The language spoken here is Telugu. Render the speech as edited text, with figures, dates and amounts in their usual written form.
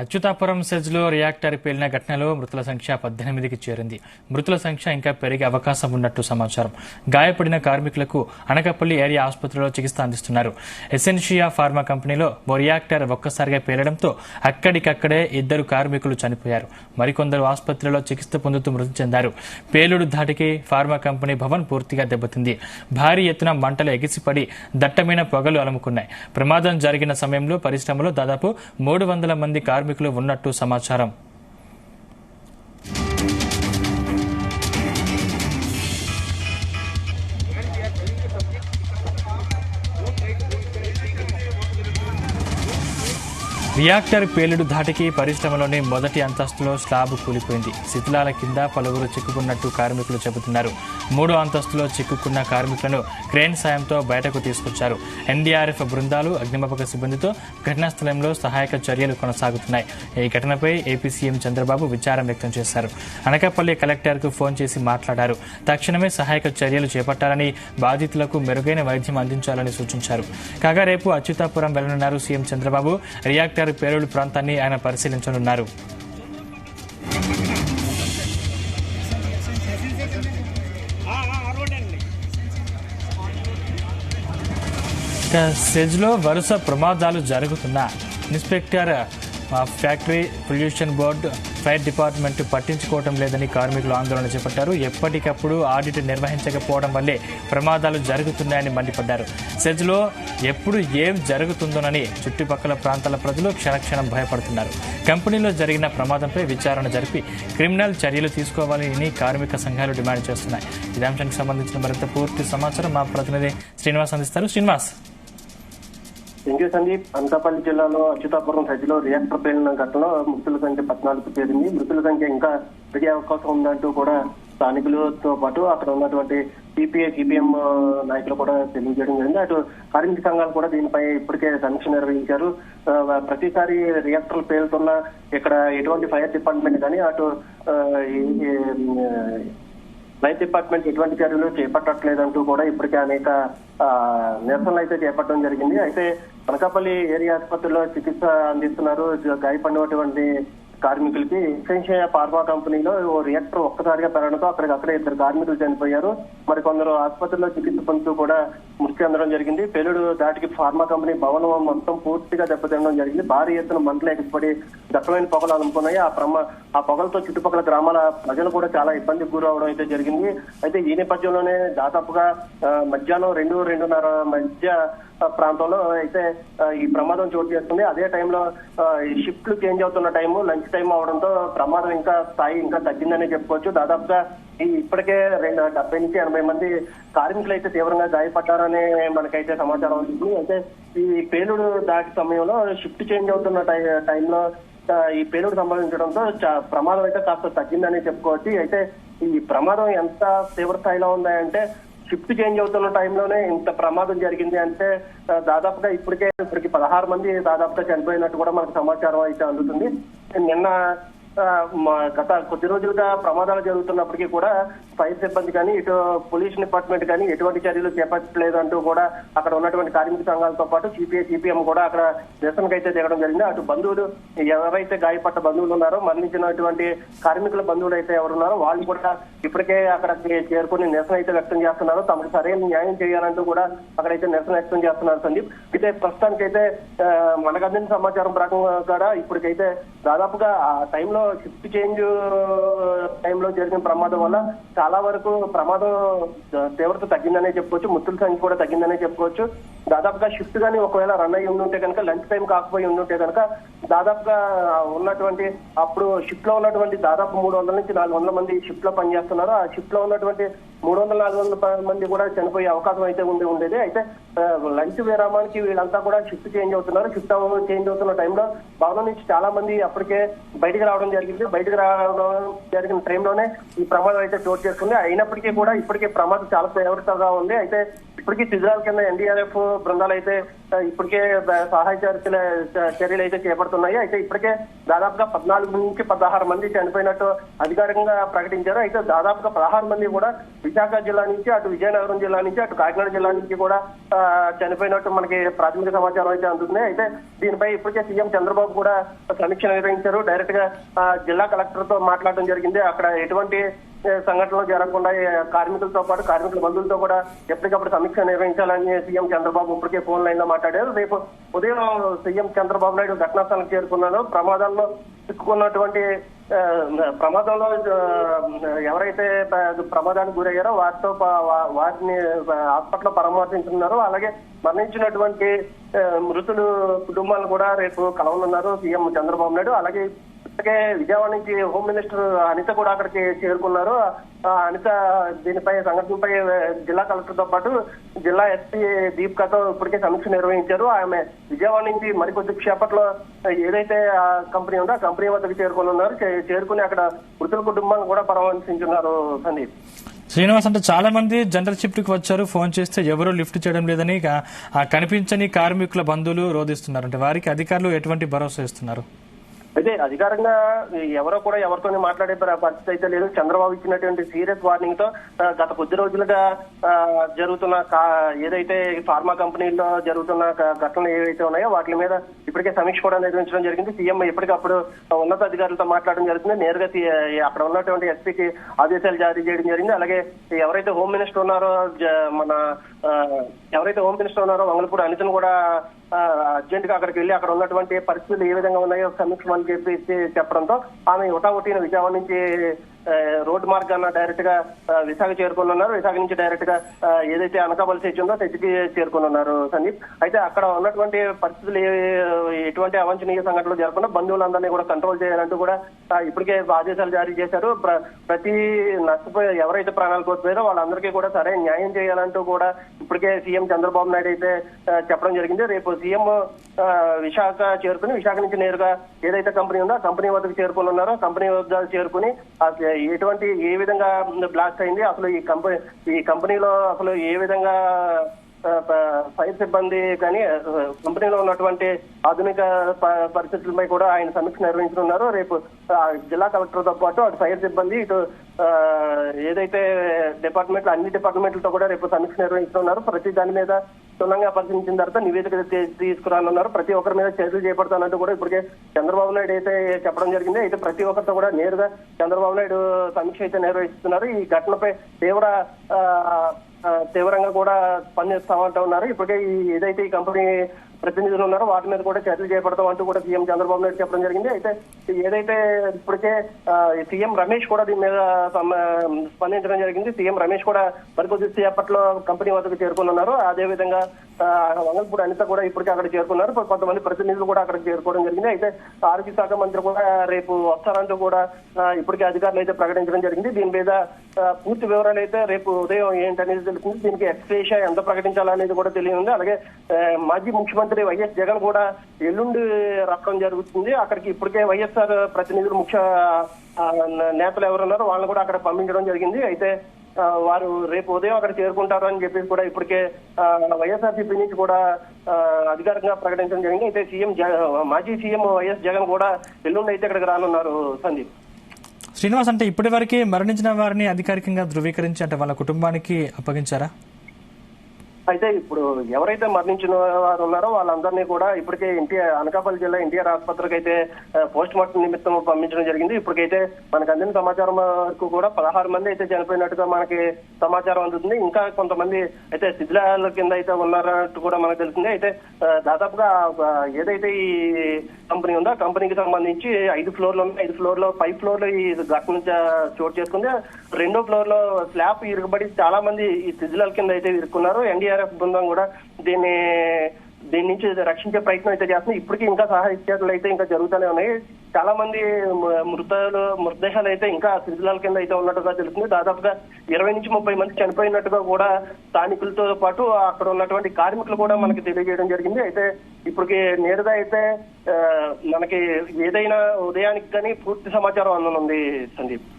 అచ్యుతాపురం సెజ్లో రియాక్టర్ పేలిన ఘటనలో మృతుల సంఖ్య 18కి చేరింది. మృతుల సంఖ్య ఇంకా పెరిగే అవకాశం ఉన్నట్టు సమాచారం. గాయపడిన కార్మికులకు అనకాపల్లి ఏరియా ఆసుపత్రిలో చికిత్స అందిస్తున్నారు. ఎసెన్షియా ఫార్మా కంపెనీలో ఓ రియాక్టర్ ఒక్కసారిగా పేలడంతో అక్కడికక్కడే 2 కార్మికులు చనిపోయారు. మరికొందరు ఆసుపత్రిలో చికిత్స పొందుతూ మృతి చెందారు. పేలుడు ధాటికి ఫార్మా కంపెనీ భవన్ పూర్తిగా దెబ్బతింది. భారీ ఎత్తున మంటలు ఎగిసిపడి దట్టమైన పొగలు అలుముకున్నాయి. ప్రమాదం జరిగిన సమయంలో పరిశ్రమలో దాదాపు 300 మంది కార్మికులు ఉన్నట్టు సమాచారం. రియాక్టర్ పేలుడు ధాటికి పరిశ్రమలోని మొదటి అంతస్తులో స్లాబ్ కూలిపోయింది. శిథిలాల కింద పలువురు చిక్కుకున్నట్టు కార్మికులు చెబుతున్నారు. 3వ అంతస్తులో చిక్కుకున్న కార్మికులను క్రేన్ సాయంతో బయటకు తీసుకొచ్చారు. ఎన్డీఆర్ఎఫ్ బృందాలు, అగ్నిమాపక సిబ్బందితో ఘటనా స్థలంలో సహాయక చర్యలు కొనసాగుతున్నాయి. ఈ ఘటనపై ఏపీ సీఎం చంద్రబాబు విచారం వ్యక్తం చేశారు. అనకాపల్లి కలెక్టర్కు ఫోన్ చేసి మాట్లాడారు. తక్షణమే సహాయక చర్యలు చేపట్టాలని, బాధితులకు మెరుగైన వైద్యం అందించాలని సూచించారు. కాగా రేపు అచ్యుతాపురం వెళ్లనున్నారు సీఎం చంద్రబాబు. రియాక్టర్ పేలుడు ప్రాంతాన్ని ఆయన పరిశీలించనున్నారు. సెజ్లో వరుస ప్రమాదాలు జరుగుతున్నా inspector factory, pollution board, fire department పట్టించుకోవడం లేదని కార్మికులు ఆందోళన చేపట్టారు. ఎప్పటికప్పుడు ఆడిట్ నిర్వహించకపోవడం వల్లే ప్రమాదాలు జరుగుతున్నాయని మండిపడ్డారు. సెజ్లో ఎప్పుడు ఏం జరుగుతుందోనని చుట్టుపక్కల ప్రాంతాల ప్రజలు క్షణక్షణం భయపడుతున్నారు. కంపెనీలో జరిగిన ప్రమాదంపై విచారణ జరిపి క్రిమినల్ చర్యలు తీసుకోవాలని కార్మిక సంఘాలు డిమాండ్ చేస్తున్నాయి. ఇదే అంశానికి సంబంధించిన మరింత పూర్తి సమాచారం మా ప్రతినిధి శ్రీనివాస్ అందిస్తారు. శ్రీనివాస్. Thank you Sandeep. అనకాపల్లి జిల్లాలో అచ్యుతాపురం సైజులో రియాక్టర్ పేలిన ఘటనలో మృతుల సంఖ్య 14కు చేరింది. మృతుల సంఖ్య ఇంకా పెరిగే అవకాశం ఉందంటూ కూడా స్థానికులతో పాటు అక్కడ ఉన్నటువంటి సిపిఐ, సిపిఎం నాయకులు కూడా తెలియజేయడం జరిగింది. అటు కార్మిక సంఘాలు కూడా దీనిపై ఇప్పటికే సమీక్ష నిర్వహించారు. ప్రతిసారి రియాక్టర్లు పేలుతున్నా ఇక్కడ ఎటువంటి ఫైర్ డిపార్ట్మెంట్ కానీ అటు లైఫ్ డిపార్ట్మెంట్ ఎటువంటి చర్యలు చేపట్టట్లేదంటూ కూడా ఇప్పటికే అనేక నిరసనలు అయితే చేపట్టడం జరిగింది. అయితే అనకాపల్లి ఏరియా ఆసుపత్రిలో చికిత్స అందిస్తున్నారు గాయపడినటువంటి కార్మికులకి. ఎసెన్షియా ఫార్మా కంపెనీలో ఓ రియాక్టర్ ఒక్కసారిగా పెరగడంతో అక్కడికక్కడే 2 కార్మికులు చనిపోయారు. మరికొందరు ఆసుపత్రిలో చికిత్స పొందుతూ కూడా మృతి చెందడం జరిగింది. పేలుడు దాటికి ఫార్మా కంపెనీ భవనం మొత్తం పూర్తిగా దెబ్బతినడం జరిగింది. భారీ ఎత్తున మంటలు ఎగిసిపడి దట్టమైన పొగలు అలుముకున్నాయి. ఆ పొగలతో చుట్టుపక్కల గ్రామాల ప్రజలు కూడా చాలా ఇబ్బందికి గురవడం అయితే జరిగింది. అయితే ఈ నేపథ్యంలోనే దాదాపుగా మధ్యాహ్నం 2-2:30 మధ్య ప్రాంతంలో అయితే ఈ ప్రమాదం చోటు చేసుకుంది. అదే టైంలో షిఫ్ట్లు చేంజ్ అవుతున్న టైము, లంచ్ టైం అవడంతో ప్రమాదం ఇంకా స్థాయి ఇంకా తగ్గిందనే చెప్పుకోవచ్చు. దాదాపుగా ఇప్పటికే 70 నుంచి 80 మంది కార్మికులు అయితే తీవ్రంగా గాయపడ్డారని మనకైతే సమాచారం ఉంది. అయితే ఈ పేలుడు దాటి సమయంలో షిఫ్ట్ చేంజ్ అవుతున్న టైంలో ఈ పేలుడు సంభవించడంతో ప్రమాదం అయితే కాస్త తగ్గిందని చెప్పుకోవచ్చు. అయితే ఈ ప్రమాదం ఎంత తీవ్ర స్థాయిలో ఉందంటే షిఫ్ట్ చేంజ్ అవుతున్న టైంలోనే ఇంత ప్రమాదం జరిగింది అంటే దాదాపుగా ఇప్పటికి 16 మంది దాదాపుగా చనిపోయినట్టు కూడా మనకు సమాచారం అయితే అందుతుంది. నిన్న గత కొద్ది రోజులుగా ప్రమాదాలు జరుగుతున్నప్పటికీ కూడా ఫైర్ సిబ్బంది కానీ ఇటు పొల్యూషన్ డిపార్ట్మెంట్ కానీ ఎటువంటి చర్యలు చేపట్టలేదంటూ కూడా అక్కడ ఉన్నటువంటి కార్మిక సంఘాలతో పాటు సిపిఐ, సిపిఎం కూడా అక్కడ నిరసనకు అయితే దిగడం జరిగింది. అటు బంధువులు ఎవరైతే గాయపడ్డ బంధువులు ఉన్నారో, మరణించినటువంటి కార్మికుల బంధువులు అయితే ఎవరున్నారో వాళ్ళు కూడా ఇప్పటికే అక్కడికి చేరుకుని నిరసన అయితే వ్యక్తం చేస్తున్నారు. తమకు సరైన న్యాయం చేయాలంటూ కూడా అక్కడైతే నిరసన వ్యక్తం చేస్తున్నారు సందీప్. అయితే ప్రస్తుతానికైతే మనకు అందిన సమాచారం ప్రకారం ఇప్పటికైతే దాదాపుగా ఆ టైంలో షిఫ్ట్ చేంజ్ టైంలో జరిగిన ప్రమాదం వల్ల చాలా వరకు ప్రమాదం తీవ్రత తగ్గిందనే చెప్పుకోవచ్చు. మృతుల సంఖ్య కూడా తగ్గిందనే చెప్పుకోవచ్చు. దాదాపుగా షిఫ్ట్ కానీ ఒకవేళ రన్ అయ్యి ఉండుంటే కనుక, లంచ్ టైం కాకపోయి ఉండుంటే కనుక దాదాపుగా ఉన్నటువంటి అప్పుడు షిఫ్ట్ లో ఉన్నటువంటి దాదాపు 300 నుంచి 400 మంది షిఫ్ట్ లో పనిచేస్తున్నారు. ఆ షిఫ్ట్ లో ఉన్నటువంటి 300-400 మంది కూడా చనిపోయే అవకాశం అయితే ఉండేది. అయితే లంచ్ విరామానికి వీళ్ళంతా కూడా షిఫ్ట్ చేంజ్ అవుతున్నారు. షిఫ్ట్ చేంజ్ అవుతున్న టైంలో భవనం నుంచి చాలా మంది అప్పటికే బయటకు రావడం జరిగింది. బయటకు రావడం జరిగిన టైంలోనే ఈ ప్రమాదం అయితే చోటు చేసుకుంది. అయినప్పటికీ కూడా ఇప్పటికే ప్రమాదం చాలా తీవ్రతగా ఉంది. అయితే ఇప్పటికీ శిథిలాల కింద ఎన్డీఆర్ఎఫ్ బృందాలు అయితే ఇప్పటికే సహాయ చర్యలు అయితే చేపడుతున్నాయి. అయితే ఇప్పటికే దాదాపుగా 14 నుంచి 16 మంది చనిపోయినట్టు అధికారికంగా ప్రకటించారు. అయితే దాదాపుగా 16 మంది కూడా విశాఖ జిల్లా నుంచి, అటు విజయనగరం జిల్లా నుంచి, అటు కాకినాడ జిల్లా నుంచి కూడా చనిపోయినట్టు మనకి ప్రాథమిక సమాచారం అయితే అందుతుంది. అయితే దీనిపై ఇప్పటికే సీఎం చంద్రబాబు కూడా సమీక్ష నిర్వహించారు. డైరెక్ట్ గా జిల్లా కలెక్టర్ తో మాట్లాడడం జరిగింది. అక్కడ ఎటువంటి సంఘటనలు జరగకుండా కార్మికులతో పాటు కార్మికుల బంధువులతో కూడా ఎప్పటికప్పుడు సమీక్ష నిర్వహించాలని సీఎం చంద్రబాబు ఇప్పటికే ఫోన్ లైన్ లో మాట్లాడారు. రేపు ఉదయం సీఎం చంద్రబాబు నాయుడు ఘటనా స్థలానికి చేరుకున్నారు. ప్రమాదంలో చిక్కుకున్నటువంటి ప్రమాదంలో ఎవరైతే ప్రమాదానికి గురయ్యారో వారిని హాస్పిటల్లో పరామర్శించున్నారు. అలాగే మరణించినటువంటి మృతులు కుటుంబాలను కూడా రేపు కలవనున్నారు సీఎం చంద్రబాబు నాయుడు. అలాగే విజయవాడ నుంచి హోమ్ మినిస్టర్ అనిత కూడా అక్కడికి చేరుకున్నారు. అనిత దీనిపై సంఘటనపై జిల్లా కలెక్టర్ తో పాటు జిల్లా ఎస్పీ దీపికతో ఇప్పటికే సమీక్ష నిర్వహించారు. ఆమె విజయవాడ నుంచి మరికొద్ది క్షేపట్లో ఏదైతే కంపెనీ ఉందో ఆ కంపెనీ వద్దకు చేరుకున్నారు. చేరుకుని అక్కడ మృతుల కుటుంబాన్ని కూడా పరామర్శించున్నారు. సందీప్, శ్రీనివాస్, అంటే చాలా మంది జనరల్ షిఫ్ట్ కి వచ్చారు, ఫోన్ చేస్తే ఎవరూ లిఫ్ట్ చేయడం లేదని కనిపించని కార్మికుల బంధువులు రోధిస్తున్నారు. అంటే వారికి అధికారులు ఎటువంటి భరోసా ఇస్తున్నారు? అయితే అధికారంగా ఎవరో కూడా ఎవరితో మాట్లాడే పరిస్థితి అయితే లేదు. చంద్రబాబు ఇచ్చినటువంటి సీరియస్ వార్నింగ్ తో గత కొద్ది రోజులుగా జరుగుతున్న ఏదైతే ఫార్మా కంపెనీల్లో జరుగుతున్న ఘటనలు ఏవైతే ఉన్నాయో వాటి మీద ఇప్పటికే సమీక్ష కూడా నిర్వహించడం జరిగింది. సీఎం ఎప్పటికప్పుడు ఉన్నత అధికారులతో మాట్లాడడం జరుగుతుంది. నేరుగా అక్కడ ఉన్నటువంటి ఎస్పీకి ఆదేశాలు జారీ చేయడం జరిగింది. అలాగే ఎవరైతే హోమ్ మినిస్టర్ ఉన్నారో వంగలపూడి అనితను కూడా అర్జెంట్ గా అక్కడికి వెళ్లి అక్కడ ఉన్నటువంటి పరిస్థితులు ఏ విధంగా ఉన్నాయో సమీక్షమని చెప్పడంతో ఆమె ఒకటిన విజయవాడ నుంచి రోడ్డు మార్గాన డైరెక్ట్ గా విశాఖ చేరుకున్నారు. విశాఖ నుంచి డైరెక్ట్ గా ఏదైతే అనకాపల్లి స్టేషన్ ఉందో తెచ్చికి చేరుకున్నారు. సందీప్, అయితే అక్కడ ఉన్నటువంటి పరిస్థితులు ఎటువంటి అవాంఛనీయ సంఘటనలు జరగకుండా బంధువులందరినీ కూడా కంట్రోల్ చేయాలంటూ కూడా ఇప్పటికే ఆదేశాలు జారీ చేశారు. ప్రతి నష్టపోయి ఎవరైతే ప్రాణాలు కోల్పోయారో వాళ్ళందరికీ కూడా సరైన న్యాయం చేయాలంటూ కూడా ఇప్పటికే సీఎం చంద్రబాబు నాయుడు అయితే చెప్పడం జరిగింది. రేపు సీఎం విశాఖ చేరుకుని విశాఖ నుంచి నేరుగా ఏదైతే కంపెనీ ఉందో ఆ కంపెనీ వద్దకు చేరుకున్నారో కంపెనీ వద్ద చేరుకుని ఏ విధంగా బ్లాస్ట్ అయింది, అసలు ఈ కంపెనీలో అసలు ఏ విధంగా ఫైర్ సిబ్బంది కానీ కంపెనీలో ఉన్నటువంటి ఆధునిక పరిస్థితులపై కూడా ఆయన సమీక్ష నిర్వహించనున్నారు. రేపు జిల్లా కలెక్టర్ తో పాటు అటు ఫైర్ సిబ్బంది ఇటు ఏదైతే అన్ని డిపార్ట్మెంట్లతో కూడా రేపు సమీక్ష నిర్వహించనున్నారు. ప్రతి దాని మీద క్షుణ్ణంగా పరిశీలించిన తర్వాత నివేదిక తీసుకురానున్నారు. ప్రతి ఒక్కరి మీద చర్యలు చేపడతానంటూ కూడా ఇప్పటికే చంద్రబాబు నాయుడు అయితే చెప్పడం జరిగింది. అయితే ప్రతి ఒక్కరితో కూడా నేరుగా చంద్రబాబు నాయుడు సమీక్ష అయితే నిర్వహిస్తున్నారు. ఈ ఘటనపై తీవ్రంగా కూడా పనిచేస్తామంటూ ఉన్నారు. ఇప్పటికే ఏదైతే ఈ కంపెనీ ప్రతినిధులు ఉన్నారో వాటి మీద కూడా చర్యలు చేపడతాం అంటూ కూడా సీఎం చంద్రబాబు నాయుడు చెప్పడం జరిగింది. అయితే ఏదైతే ఇప్పటికే సీఎం రమేష్ కూడా దీని మీద స్పందించడం జరిగింది. సీఎం రమేష్ కూడా మరికొద్ది సేపట్లో కంపెనీ వద్దకు చేరుకున్నారు. అదేవిధంగా వంగలపూడి అనిత కూడా ఇప్పటికే అక్కడ చేరుకున్నారు. కొంతమంది ప్రతినిధులు కూడా అక్కడికి చేరుకోవడం జరిగింది. అయితే ఆరోగ్య శాఖ మంత్రి కూడా రేపు వస్తారంటూ కూడా ఇప్పటికే అధికారులు అయితే ప్రకటించడం జరిగింది. దీని మీద పూర్తి వివరాలు అయితే రేపు ఉదయం ఏంటనేది తెలుస్తుంది. దీనికి ఎక్స్ప్రెషా ఎంత ప్రకటించాలనేది కూడా తెలియనుంది. అలాగే మాజీ ముఖ్యమంత్రి వైఎస్ జగన్ కూడా ఎల్లుండి రావడం జరుగుతుంది. అక్కడికి ఇప్పటికే వైఎస్ఆర్ ప్రతినిధులు ముఖ్య నేతలు ఎవరున్నారో వాళ్ళని కూడా అక్కడ పంపించడం జరిగింది. అయితే వారు రేపు ఉదయం అక్కడ చేరుకుంటారు అని చెప్పేసి కూడా ఇప్పటికే వైఎస్ఆర్సీపీ నుంచి కూడా అధికారికంగా ప్రకటించడం జరిగింది. అయితే మాజీ సీఎం వైఎస్ జగన్ కూడా ఎల్లుండి అయితే ఇక్కడికి రానున్నారు. సందీప్, శ్రీనివాస్, అంటే ఇప్పటి వరకు మరణించిన వారిని అధికారికంగా ధృవీకరించి అంటే వాళ్ళ కుటుంబానికి అప్పగించారా? అయితే ఇప్పుడు ఎవరైతే మరణించిన వారు ఉన్నారో వాళ్ళందరినీ కూడా ఇప్పటికే అనకాపల్లి జిల్లా ఎన్టీఆర్ ఆసుపత్రికి అయితే పోస్ట్ మార్టం నిమిత్తం పంపించడం జరిగింది. ఇప్పటికైతే మనకు అందిన సమాచారం వరకు కూడా 16 మంది అయితే చనిపోయినట్టుగా మనకి సమాచారం అందుతుంది. ఇంకా కొంతమంది అయితే శిథిలాల కింద అయితే ఉన్నారన్నట్టు కూడా మనకు తెలిసింది. అయితే దాదాపుగా ఏదైతే ఈ కంపెనీ ఉందో ఆ కంపెనీకి సంబంధించి 5 ఫ్లోర్లు ఉన్నాయి. 5 ఫ్లోర్లో 5 ఫ్లోర్లో ఈ ఘటన చోటు చేసుకుంది. 2వ ఫ్లోర్ లో స్లాబ్ ఇరుగబడి చాలా మంది ఈ శిథిలాల కింద అయితే ఇరుక్కున్నారు. ఎన్డీఆర్ఎఫ్ బృందం కూడా దీని నుంచి రక్షించే ప్రయత్నం అయితే చేస్తుంది. ఇప్పటికీ ఇంకా సహాయ చర్యలు అయితే ఇంకా జరుగుతూనే ఉన్నాయి. చాలా మంది మృతదేహాలు అయితే ఇంకా శిథిలాల కింద అయితే ఉన్నట్టుగా తెలుస్తుంది. దాదాపుగా 20 నుంచి 30 మంది చనిపోయినట్టుగా కూడా స్థానికులతో పాటు అక్కడ ఉన్నటువంటి కార్మికులు కూడా మనకి తెలియజేయడం జరిగింది. అయితే ఇప్పటికి నేరుగా అయితే మనకి ఏదైనా ఉదయానికి కానీ పూర్తి సమాచారం అందనుంది. సందీప్.